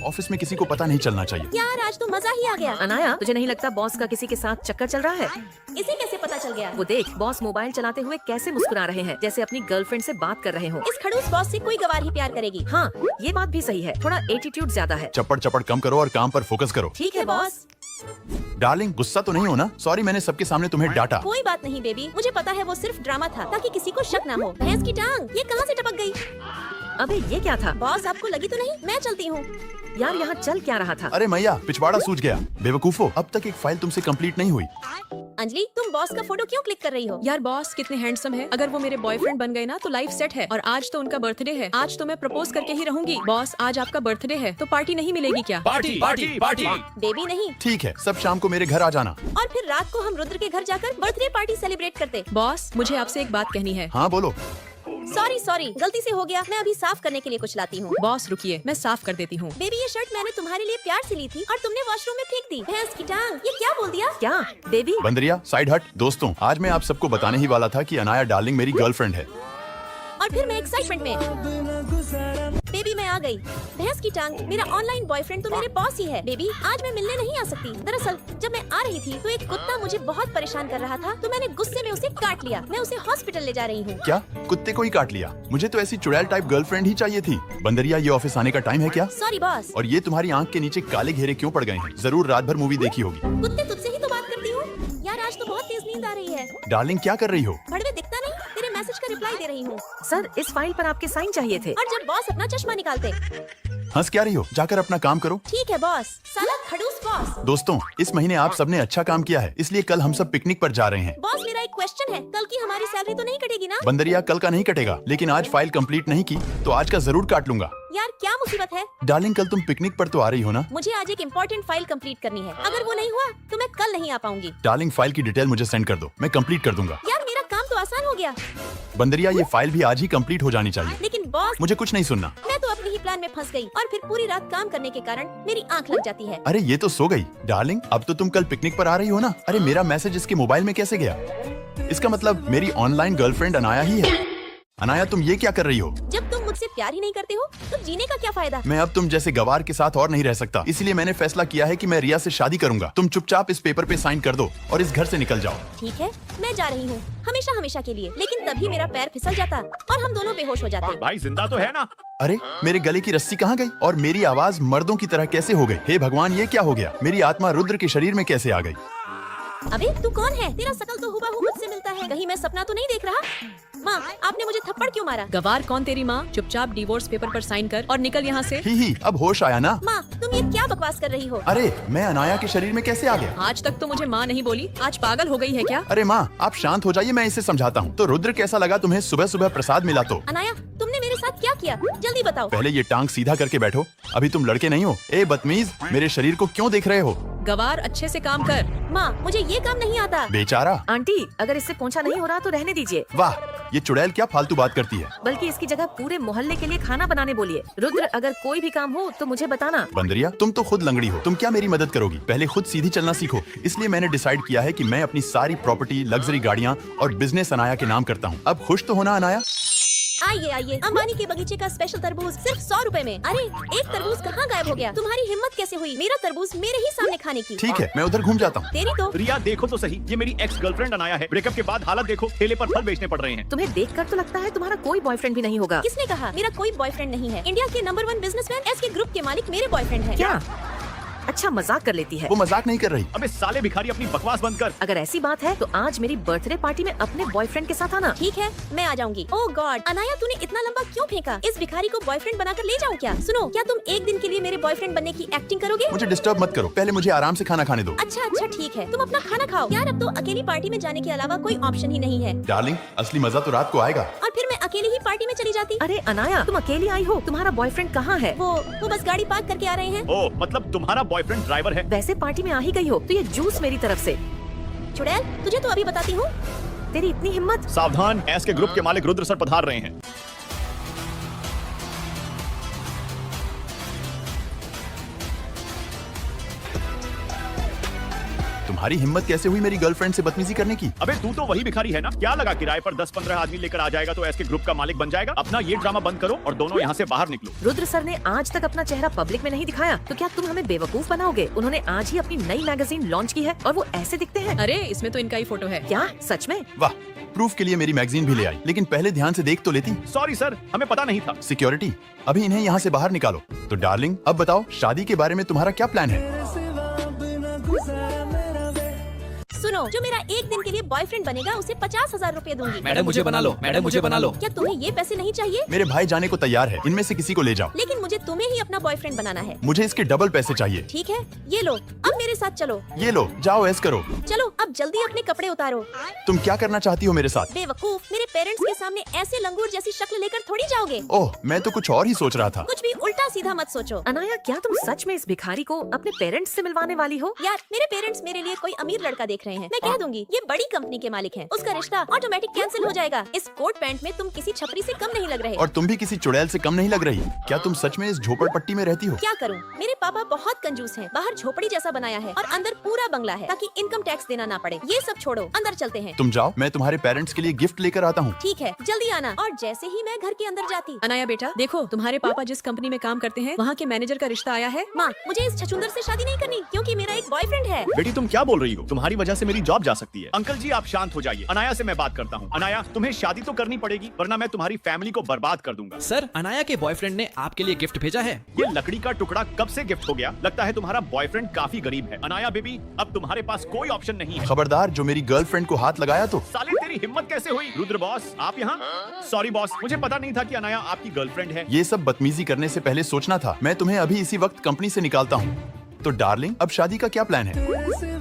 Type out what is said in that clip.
Office में किसी को पता नहीं चलना चाहिए। यार आज तो मजा ही आ गया। अनाया, तुझे नहीं लगता बॉस का किसी के साथ चक्कर चल रहा है? इसे कैसे पता चल गया? वो देख, बॉस मोबाइल चलाते हुए कैसे मुस्कुरा रहे हैं, जैसे अपनी गर्लफ्रेंड से बात कर रहे हो। इस खड़ूस बॉस से कोई गवार ही प्यार करेगी। हाँ, ये बात भी सही है, थोड़ा एटीट्यूड ज्यादा है। चप्पड़ चप्पड़ कम करो और काम पर फोकस करो। ठीक है बॉस। डार्लिंग, गुस्सा तो नहीं हो ना? सॉरी, मैंने सबके सामने तुम्हें डांटा। कोई बात नहीं बेबी, मुझे पता है वो सिर्फ ड्रामा था ताकि किसी को शक ना हो। भैंस की टांग, ये कहाँ से टपक गई? अबे ये क्या था? बॉस आपको लगी तो नहीं? मैं चलती हूँ। यार यहाँ चल क्या रहा था? अरे मैया, पिछवाड़ा सूझ गया। बेवकूफो, अब तक एक फाइल तुमसे कंप्लीट नहीं हुई। अंजलि, तुम बॉस का फोटो क्यों क्लिक कर रही हो? यार बॉस कितने हैंडसम है। अगर वो मेरे बॉयफ्रेंड बन गए ना तो लाइफ सेट है। और आज तो उनका बर्थडे है। आज तो मैं प्रपोज करके ही रहूंगी। बॉस, आज आपका बर्थडे है तो पार्टी नहीं मिलेगी क्या? Party party party. बेबी नहीं। ठीक है, सब शाम को मेरे घर आ जाना। और फिर रात को हम रुद्र के घर जाकर बर्थडे पार्टी सेलिब्रेट करते। बॉस, मुझे आपसे एक बात कहनी है। हाँ बोलो। सॉरी, गलती से हो गया। मैं अभी साफ करने के लिए कुछ लाती हूँ। बॉस रुकिए, मैं साफ कर देती हूँ। बेबी, ये शर्ट मैंने तुम्हारे लिए प्यार से ली थी और तुमने वॉशरूम में फेंक दी। भैंस की टांग, ये क्या बोल दिया? क्या बेबी? बंदरिया, साइड हट। दोस्तों, आज मैं आप सबको बताने ही वाला था कि अनाया डार्लिंग मेरी गर्लफ्रेंड है। और फिर मैं एक्साइटमेंट में। बेबी मैं आ गई। भैंस की टांग, मेरा ऑनलाइन बॉयफ्रेंड तो मेरे बॉस ही है। बेबी, आज मैं मिलने नहीं आ सकती। दरअसल जब मैं आ रही थी तो एक कुत्ता मुझे बहुत परेशान कर रहा था, तो मैंने गुस्से में उसे काट लिया। मैं उसे हॉस्पिटल ले जा रही हूँ। क्या कुत्ते को ही काट लिया? मुझे तो ऐसी चुड़ैल टाइप गर्लफ्रेंड ही चाहिए थी। बंदरिया, ये ऑफिस आने का टाइम है क्या? Sorry boss. और ये तुम्हारी आंख के नीचे काले घेरे क्यों पड़ गए हैं? जरूर रात भर मूवी देखी होगी। कुत्ते, तुझसे ही तो बात करती हूँ। यार आज तो बहुत तेज नींद आ रही है। डार्लिंग, क्या कर रही हो? भड़वे दिखता नहीं? तेरे मैसेज का रिप्लाई दे रही हूँ। सर, इस फाइल पर आपके साइन चाहिए थे। और जब बॉस अपना चश्मा निकालते। हंस क्या रही हो? जाकर अपना काम करो। ठीक है बॉस। साला खड़ूस बॉस। दोस्तों, इस महीने आप सबने अच्छा काम किया है, इसलिए कल हम सब पिकनिक पर जा रहे हैं। बॉस, मेरा एक क्वेश्चन है, कल की हमारी सैलरी तो नहीं कटेगी ना? बंदरिया, कल का नहीं कटेगा, लेकिन आज फाइल कंप्लीट नहीं की तो आज का जरूर काट लूंगा। यार क्या मुसीबत है? डार्लिंग, कल तुम पिकनिक पर तो आ रही हो ना? मुझे आज एक इम्पोर्टेंट फाइल कंप्लीट करनी है। अगर वो नहीं हुआ तो मैं कल नहीं आ पाऊंगी। डार्लिंग, फाइल की डिटेल मुझे सेंड कर दो, मैं कंप्लीट कर दूंगा। यार मेरा काम तो आसान हो गया। बंदरिया, ये फाइल भी आज ही कंप्लीट हो जानी चाहिए। लेकिन बॉस, मुझे कुछ नहीं सुनना। मैं तो अपने ही प्लान में फंस गई और फिर पूरी रात काम करने के कारण मेरी आंख लग जाती है। अरे ये तो सो गई। डार्लिंग, अब तो तुम कल पिकनिक पर आ रही हो ना? अरे मेरा मैसेज इसके मोबाइल में कैसे गया? इसका मतलब मेरी ऑनलाइन गर्लफ्रेंड अनाया ही है। अनाया, तुम ये क्या कर रही हो? जब तुम मुझसे प्यार ही नहीं करते हो तो जीने का क्या फायदा? मैं अब तुम जैसे गवार के साथ और नहीं रह सकता, इसलिए मैंने फैसला किया है कि मैं रिया से शादी करूंगा। तुम चुपचाप इस पेपर पे साइन कर दो और इस घर से निकल जाओ। ठीक है, मैं जा रही हूँ, हमेशा हमेशा के लिए। लेकिन तभी मेरा पैर फिसल जाता और हम दोनों बेहोश हो जाते। भाई जिंदा तो है ना? अरे मेरे गले की रस्सी कहाँ गई? और मेरी आवाज मर्दों की तरह कैसे हो गई? हे भगवान, ये क्या हो गया? मेरी आत्मा रुद्र के शरीर में कैसे आ गई? अबे तू कौन है? तेरा शकल तो हुबहू मुझसे मिलता है। कहीं मैं सपना तो नहीं देख रहा? माँ, आपने मुझे थप्पड़ क्यों मारा? गवार कौन तेरी माँ? चुपचाप डिवोर्स पेपर पर साइन कर और निकल यहाँ से। ही, अब होश आया ना? माँ, तुम ये क्या बकवास कर रही हो? अरे मैं अनाया के शरीर में कैसे आ गया? आज तक तो मुझे माँ नहीं बोली, आज पागल हो गई है क्या? अरे माँ, आप शांत हो जाइए, मैं इसे समझाता हूँ। तो रुद्र, कैसा लगा तुम्हें सुबह सुबह प्रसाद मिला तो? अनाया, तुमने मेरे साथ क्या किया? जल्दी बताओ। पहले ये टांग सीधा करके बैठो। अभी तुम लड़के नहीं हो। ए बदतमीज, मेरे शरीर को क्यों देख रहे हो? गवार, अच्छे से काम कर। माँ, मुझे ये काम नहीं आता। बेचारा। आंटी, अगर इससे पोंछा नहीं हो रहा तो रहने दीजिए। वाह, ये चुड़ैल क्या फालतू बात करती है। बल्कि इसकी जगह पूरे मोहल्ले के लिए खाना बनाने बोलिए। रुद्र, अगर कोई भी काम हो तो मुझे बताना। बंदरिया, तुम तो खुद लंगड़ी हो, तुम क्या मेरी मदद करोगी? पहले खुद सीधी चलना सीखो। इसलिए मैंने डिसाइड किया है कि मैं अपनी सारी प्रॉपर्टी, लग्जरी गाड़ियाँ और बिजनेस अनाया के नाम करता हूँ। अब खुश तो होना अनाया? आइए आइए, अंबानी के बगीचे का स्पेशल तरबूज सिर्फ 100 रुपए में। अरे एक तरबूज कहाँ गायब हो गया? तुम्हारी हिम्मत कैसे हुई मेरा तरबूज मेरे ही सामने खाने की? ठीक है, मैं उधर घूम जाता हूँ। तेरी तो। रिया देखो तो सही, ये मेरी एक्स गर्लफ्रेंड अनाया है। ब्रेकअप के बाद हालत देखो, ठेले पर फल बेचने पड़ रहे हैं। तुम्हें देखकर तो लगता है तुम्हारा कोई बॉयफ्रेंड भी नहीं होगा। किसने कहा? मेरा कोई बॉयफ्रेंड नहीं है। इंडिया के नंबर 1 बिजनेसमैन एस के ग्रुप के मालिक मेरे बॉयफ्रेंड है। क्या? अच्छा, मजाक कर लेती है। वो मजाक नहीं कर रही। अबे साले भिखारी, अपनी बकवास बंद कर। अगर ऐसी बात है तो आज मेरी बर्थडे पार्टी में अपने बॉयफ्रेंड के साथ आना। ठीक है, मैं आ जाऊंगी। ओह गॉड, अनाया तूने इतना लंबा क्यों फेंका? इस भिखारी को बॉयफ्रेंड बनाकर ले जाऊं क्या? सुनो, क्या तुम एक दिन के लिए मेरे बॉयफ्रेंड बनने की एक्टिंग करोगे? मुझे डिस्टर्ब मत करो, पहले मुझे आराम से खाना खाने दो। अच्छा ठीक है, तुम अपना खाना खाओ। यार अब तो अकेली पार्टी में जाने के अलावा कोई ऑप्शन ही नहीं है। डार्लिंग, असली मजा तो रात को आएगा। और फिर मैं अकेली ही पार्टी में चली जाती। अरे अनाया, तुम अकेली आई हो, तुम्हारा बॉयफ्रेंड कहाँ है? वो बस गाड़ी पार्क करके आ रहे हैं। ओ, मतलब तुम्हारा बॉयफ्रेंड ड्राइवर है? वैसे पार्टी में आ ही गई हो तो ये जूस मेरी तरफ से। चुड़ैल, तुझे तो अभी बताती हूँ। तेरी इतनी हिम्मत? सावधान, एस के ग्रुप के मालिक रुद्र सर पधार रहे हैं। तुम्हारी हिम्मत कैसे हुई मेरी गर्लफ्रेंड से बदतमीजी करने की? अबे तू तो वही भिखारी है ना, क्या लगा किराए पर 10-15 आदमी लेकर आ जाएगा तो ऐसे ग्रुप का मालिक बन जाएगा? अपना ये ड्रामा बंद करो और दोनों यहाँ से बाहर निकलो। रुद्र सर ने आज तक अपना चेहरा पब्लिक में नहीं दिखाया, तो क्या तुम हमें बेवकूफ बनाओगे? उन्होंने आज ही अपनी नई मैगजीन लॉन्च की है और वो ऐसे दिखते हैं। अरे इसमें तो इनका ही फोटो है। क्या सच में? वाह, प्रूफ के लिए मेरी मैगजीन भी ले आई, लेकिन पहले ध्यान से देख तो लेती। सॉरी सर, हमें पता नहीं था। सिक्योरिटी, अभी इन्हें यहाँ से बाहर निकालो। तो डार्लिंग, अब बताओ शादी के बारे में तुम्हारा क्या प्लान है? सुनो, जो मेरा एक दिन के लिए बॉयफ्रेंड बनेगा उसे 50,000 रूपए दूंगी। मैडम मुझे बना लो, मैडम मुझे बना लो। क्या तुम्हें ये पैसे नहीं चाहिए? मेरे भाई जाने को तैयार है, इनमें से किसी को ले जाओ। लेकिन मुझे तुम्हें ही अपना बॉयफ्रेंड बनाना है। मुझे इसके डबल पैसे चाहिए। ठीक है, ये लो, अब मेरे साथ चलो। ये लो, जाओ ऐस करो। चलो अब जल्दी अपने कपड़े उतारो। तुम क्या करना चाहती हो मेरे साथ? बेवकूफ, मेरे पेरेंट्स के सामने ऐसे लंगूर जैसी शक्ल लेकर थोड़ी जाओगे। ओह, मैं तो कुछ और ही सोच रहा था। कुछ भी उल्टा सीधा मत सोचो। अनाया, क्या तुम सच में इस भिखारी को अपने पेरेंट्स से मिलवाने वाली हो? यार, मेरे पेरेंट्स मेरे लिए कोई अमीर लड़का देख रहे हैं। मैं कह दूंगी ये बड़ी कंपनी के मालिक हैं। उसका रिश्ता ऑटोमेटिक कैंसिल हो जाएगा। इस कोट पैंट में तुम किसी छपरी से कम नहीं लग रहे। और तुम भी किसी चुड़ैल से कम नहीं लग रही। क्या तुम सच में इस झोपड़पट्टी में रहती हो? क्या करूं? मेरे पापा बहुत कंजूस हैं। बाहर झोपड़ी जैसा बनाया है और अंदर पूरा बंगला है ताकि इनकम टैक्स देना ना पड़े। ये सब छोड़ो, अंदर चलते हैं। तुम जाओ, मैं तुम्हारे पेरेंट्स के लिए गिफ्ट लेकर आता हूँ। ठीक है, जल्दी आना। और जैसे ही मैं घर के अंदर जाती, अनाया बेटा, देखो तुम्हारे पापा जिस कंपनी में काम करते हैं वहाँ के मैनेजर का रिश्ता आया है। माँ, मुझे इस छछूंदर से शादी नहीं करनी क्योंकि मेरा एक बॉयफ्रेंड है। बेटी तुम क्या बोल रही हो? तुम्हारी वजह से मेरी जॉब जा सकती है। अंकल जी आप शांत हो जाइए, अनाया से मैं बात करता हूँ। अनाया, तुम्हें शादी तो करनी पड़ेगी वरना मैं तुम्हारी फैमिली को बर्बाद कर दूंगा। सर, अनाया के बॉयफ्रेंड ने आपके लिए गिफ्ट भेजा है। ये लकड़ी का टुकड़ा कब से गिफ्ट हो गया? लगता है तुम्हारा बॉयफ्रेंड काफी गरीब है। अनाया बेबी, अब तुम्हारे पास कोई ऑप्शन नहीं है। खबरदार, जो मेरी गर्लफ्रेंड को हाथ लगाया तो। साले तेरी हिम्मत कैसे हुई? रुद्र बॉस, आप यहाँ? सॉरी बॉस, मुझे पता नहीं था कि अनाया आपकी गर्लफ्रेंड है। ये सब बदतमीजी करने से पहले सोचना था। मैं तुम्हें अभी इसी वक्त कंपनी से निकालता हूँ। तो डार्लिंग, अब शादी का क्या प्लान है?